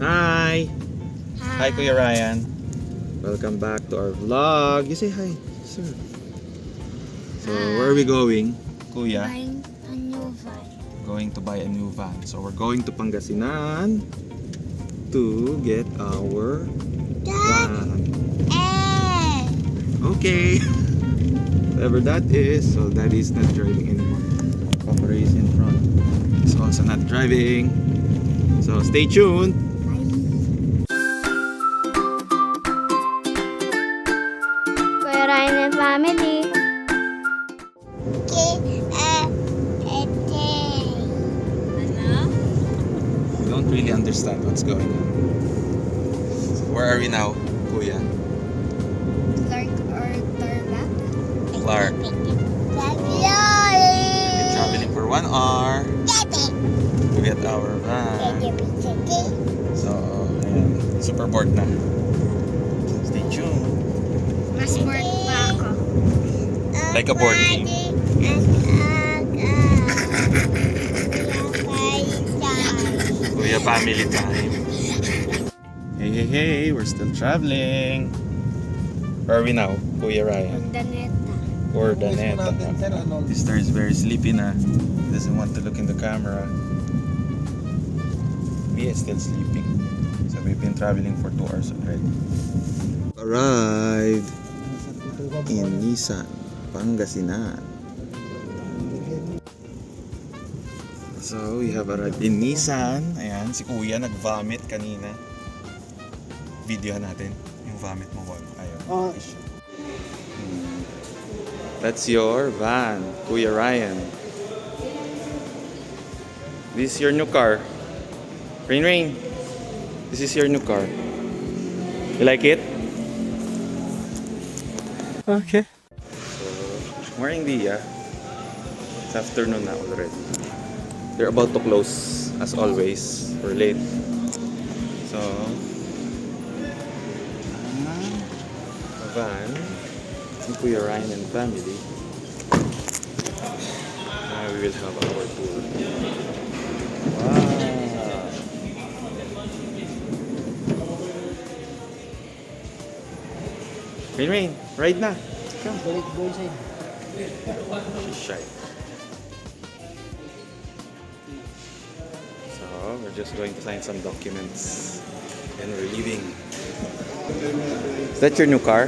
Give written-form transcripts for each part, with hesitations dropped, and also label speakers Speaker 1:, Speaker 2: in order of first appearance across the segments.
Speaker 1: Hi! Hi, Kuya Ryan. Welcome back to our vlog. You say hi, sir. So, where are we going, Kuya?
Speaker 2: Buying a new van.
Speaker 1: Going to buy a new van. So, we're going to Pangasinan to get our van. Okay. Whatever that is. So, Daddy is not driving anymore. Papa Ray is in front. He's also not driving. So, stay tuned.
Speaker 2: Kuya Ryan and family.
Speaker 1: We don't really understand what's going on. So, where are we now, Kuya?
Speaker 2: Clark or Tarlac?
Speaker 1: Clark. We're traveling for 1 hour to get our van. So, ayan. Super bored na. Stay tuned.
Speaker 2: Mas bored pa ako.
Speaker 1: Like a board game. Kuya family time. Hey, hey, hey. We're still traveling. Where are we now, Kuya Ryan?
Speaker 2: Daneta.
Speaker 1: Or Daneta. Sister is very sleepy na. He doesn't want to look in the camera. Mia is still sleeping. So we've been traveling for 2 hours already. Arrived in Nissan, Pangasinan. So we have arrived in Nissan. Ayan, si Kuya nag-vomit kanina. Videohan natin yung vomit mo, Wag. Ayun. That's your van, Kuya Ryan. This is your new car. Rain, this is your new car. You like it? Okay. So, morning Dia. It's afternoon na already. They're about to close as always. We're late. So, a van. Kuya Ryan and family. Now we will have our tour. Wow! Rain, ride na! Come.
Speaker 3: Go inside.
Speaker 1: She's shy. So, we're just going to sign some documents and we're leaving. Is that your new car?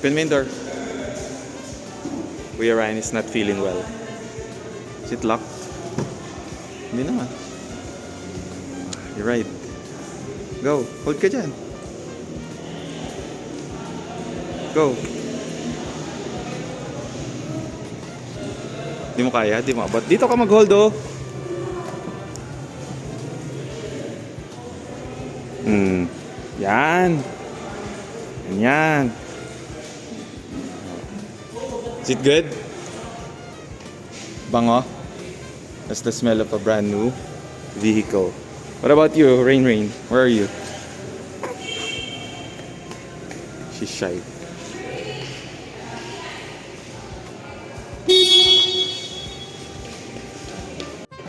Speaker 1: Open main door. Kuya Ryan is not feeling well. Is it locked? Hindi naman. You're right. Go. Hold ka dyan. Go. Di mo kaya? Di mo abot? Dito ka mag-hold oh. Yan. Yan. Is it good? Bango? That's the smell of a brand new vehicle. What about you, Rain? Where are you? She's shy.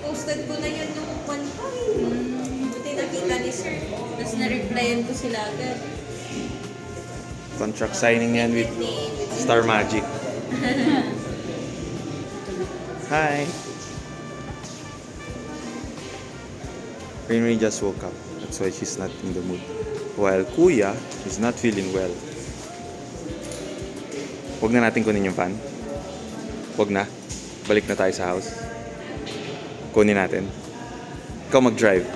Speaker 4: Posted ko na yun nung one time. Buti nakita ni sir. Tapos na-replyan ko sila agad.
Speaker 1: Contract signing yan with Star Magic. Hi. Rain just woke up. That's why she's not in the mood. While Kuya is not feeling well. Huwag na natin kunin yung van. Huwag na. Balik na tayo sa house. Kunin natin. Ikaw mag-drive.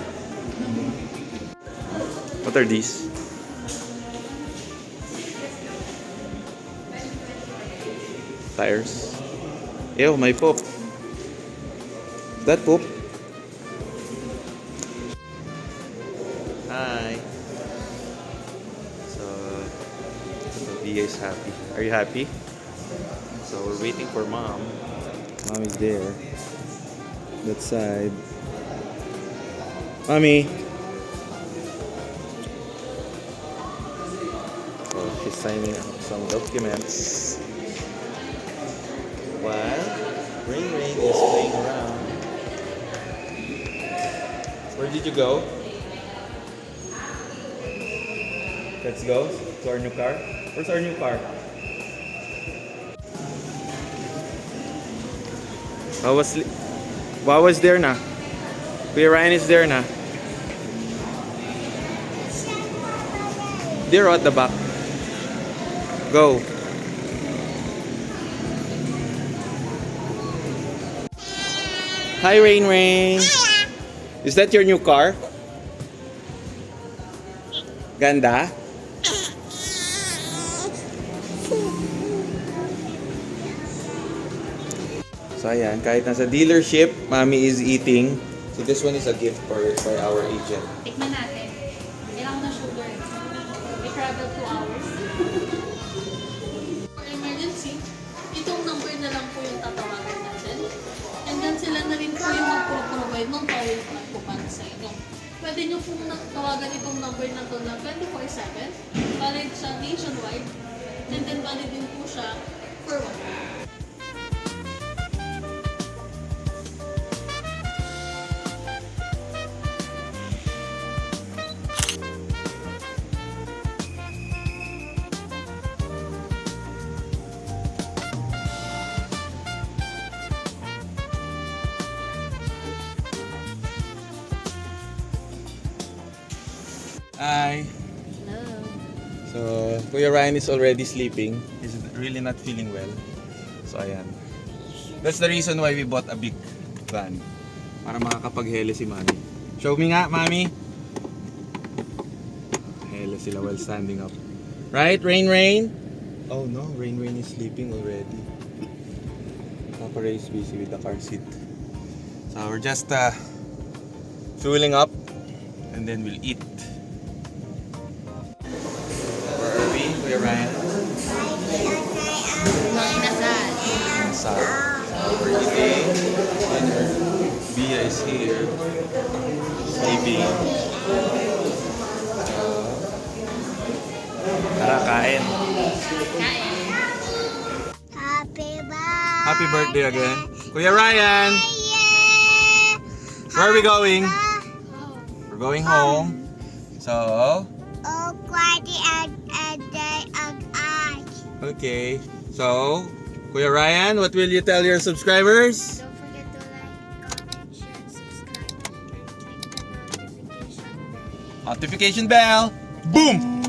Speaker 1: What are these? Tires. Ew, may poop. Is that poop? Hi. So Via is happy. Are you happy? So we're waiting for Mom. Mom is there. That side. Mommy. She's signing up some documents. While Rain is playing around. Where did you go? Let's go to our new car. Where's our new car? Wawa's there na. Kuya Ryan is there na. They're at the back. Go. Hi, Rain. Is that your new car? Ganda? So ayan, kahit nasa dealership, Mommy is eating. So this one is a gift for by our agent.
Speaker 4: Tikman natin. Kailangan na sugar. We travel 2 hours. For emergency, itong number na lang po yung tatawagan natin. And then sila na rin po yung mag-provide ng towel plan po para sa inyo. Pwede nyo pong tawagan itong number na to na 24/7. Valid siya nationwide. And then valid din po siya for 1 week.
Speaker 1: Hi.
Speaker 4: Hello.
Speaker 1: So, Kuya Ryan is already sleeping. He's really not feeling well. So, ayan. That's the reason why we bought a big van. Para makakapaghele si Mami. Show me nga, Mami. Hele sila while standing up. Right, Rain? Oh no, Rain is sleeping already. Papa Ray is busy with the car seat. So, we're just fueling up and then we'll eat. Where are we, Kuya Ryan? Inside. We're eating dinner. Bia is here. Sleeping. Tara, kain. Happy birthday again. Kuya Ryan! Where are we going? We're going home. So, okay. So, Kuya Ryan, what will you tell your subscribers?
Speaker 2: Don't forget to like, comment, share, subscribe, and click the notification bell.
Speaker 1: Notification bell. Boom!